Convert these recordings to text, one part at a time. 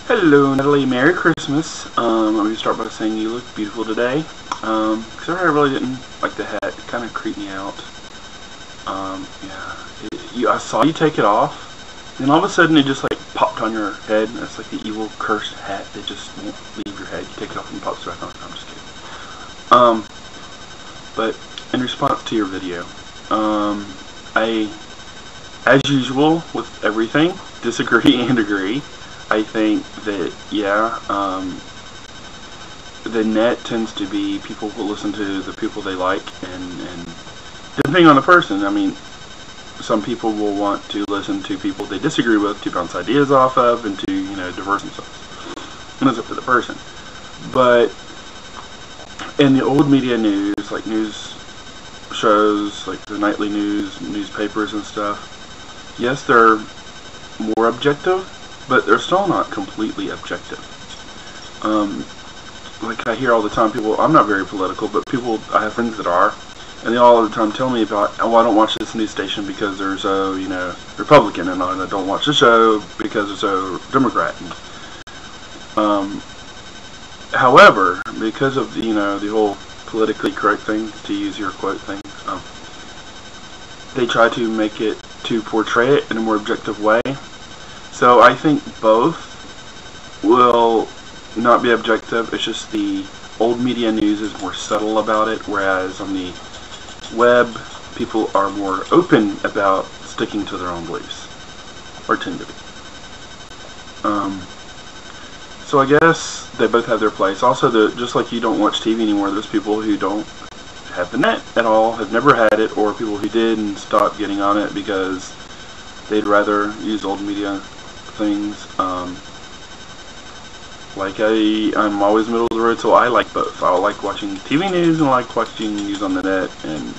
Hello, Natalie. Merry Christmas. Let me start by saying you look beautiful today. Sorry, I really didn't like the hat. It kind of creeped me out. I saw you take it off, and all of a sudden it just like popped on your head. It's like the evil cursed hat that just won't leave your head. You take it off and it pops back on. I'm just kidding. But in response to your video, I, as usual with everything, disagree and agree. I think that, the net tends to be people who listen to the people they like, and depending on the person, I mean, some people will want to listen to people they disagree with to bounce ideas off of and to, diverse themselves. And it's up to the person. But in the old media news, like news shows, like the nightly news, newspapers and stuff, yes, they're more objective, but they're still not completely objective. Like I hear all the time, I'm not very political, but I have friends that are, and they all the time tell me about, oh, I don't watch this news station because they're so, Republican, and I don't watch the show because they're so Democrat. However, because of the whole politically correct thing, to use your quote thing, they try to portray it in a more objective way. So I think both will not be objective. It's just the old media news is more subtle about it, whereas on the web, people are more open about sticking to their own beliefs, or tend to be. So I guess they both have their place. Also, just like you don't watch TV anymore, there's people who don't have the net at all, have never had it, or people who did and stopped getting on it because they'd rather use old media things. Like I'm always middle of the road, so I like both. I like watching TV news and I like watching news on the net, and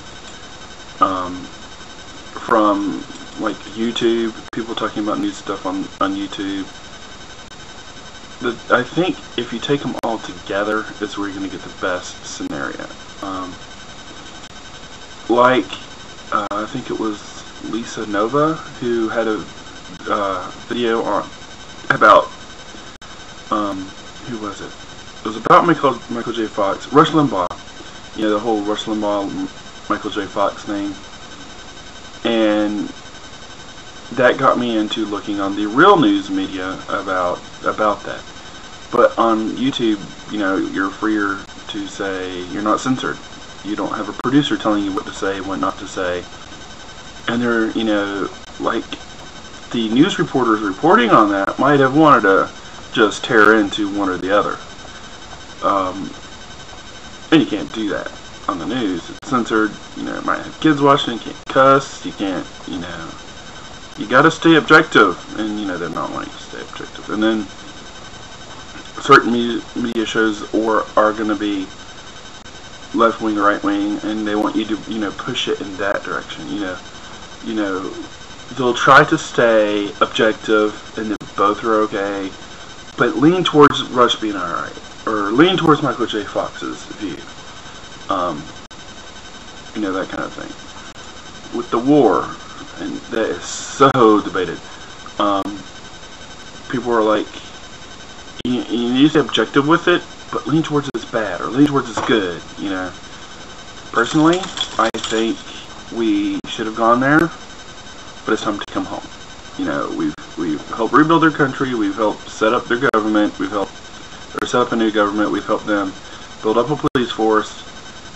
from like YouTube, people talking about news stuff on YouTube. I think if you take them all together, is where you're going to get the best scenario. I think it was Lisa Nova who had a video about who was it? It was about Michael J. Fox, Rush Limbaugh. The whole Rush Limbaugh, Michael J. Fox thing, and that got me into looking on the real news media about that. But on YouTube, you're freer to say, you're not censored. You don't have a producer telling you what to say, what not to say. And they're, like the news reporters reporting on that might have wanted to just tear into one or the other. And you can't do that on the news. It's censored. It might have kids watching. You can't cuss. You can't, you gotta stay objective. And, they're not wanting to stay objective. And then certain media shows are going to be left wing or right wing, and they want you to, push it in that direction. They'll try to stay objective, and that both are okay, but lean towards Rush being alright, or lean towards Michael J. Fox's view. That kind of thing. With the war, and that is so debated. People are like, you need to be objective with it, but lean towards it's bad, or lean towards it's good, Personally, I think we should have gone there, but it's time to come home. We've helped rebuild their country, we've helped set up their government, set up a new government, we've helped them build up a police force.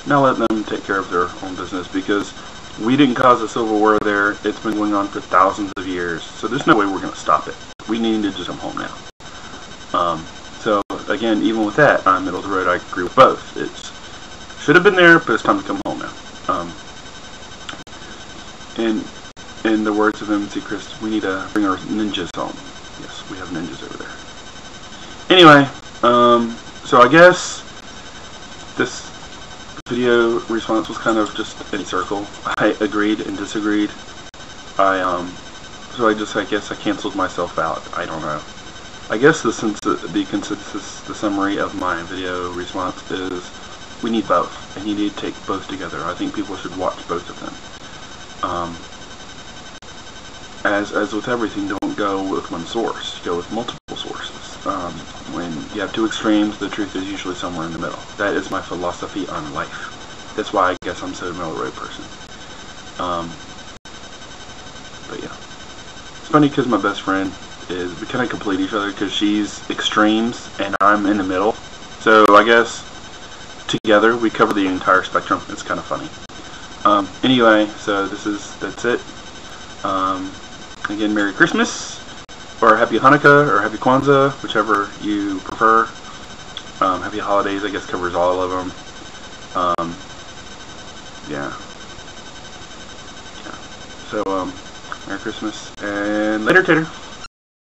Now let them take care of their own business, because we didn't cause a civil war there. It's been going on for thousands of years, so there's no way we're going to stop it. We need to just come home now. So again, even with that, I'm middle of the road. I agree with both. It should have been there, but it's time to come home now. And in the words of MC Chris, we need to bring our ninjas home. Yes, we have ninjas over there. Anyway, so I guess this video response was kind of just in a circle. I agreed and disagreed. So I guess I canceled myself out. I don't know. I guess the consensus, the summary of my video response is we need both, and you need to take both together. I think people should watch both of them. As with everything, don't go with one source. Go with multiple sources. When you have two extremes, the truth is usually somewhere in the middle. That is my philosophy on life. That's why I guess I'm such a middle road person. But yeah, it's funny because my best friend is, we kind of complete each other because she's extremes and I'm in the middle. So I guess together we cover the entire spectrum. It's kind of funny. Anyway, so that's it. Again, Merry Christmas, or Happy Hanukkah, or Happy Kwanzaa, whichever you prefer. Happy Holidays, I guess, covers all of them. Yeah. So, Merry Christmas, and later, Tater.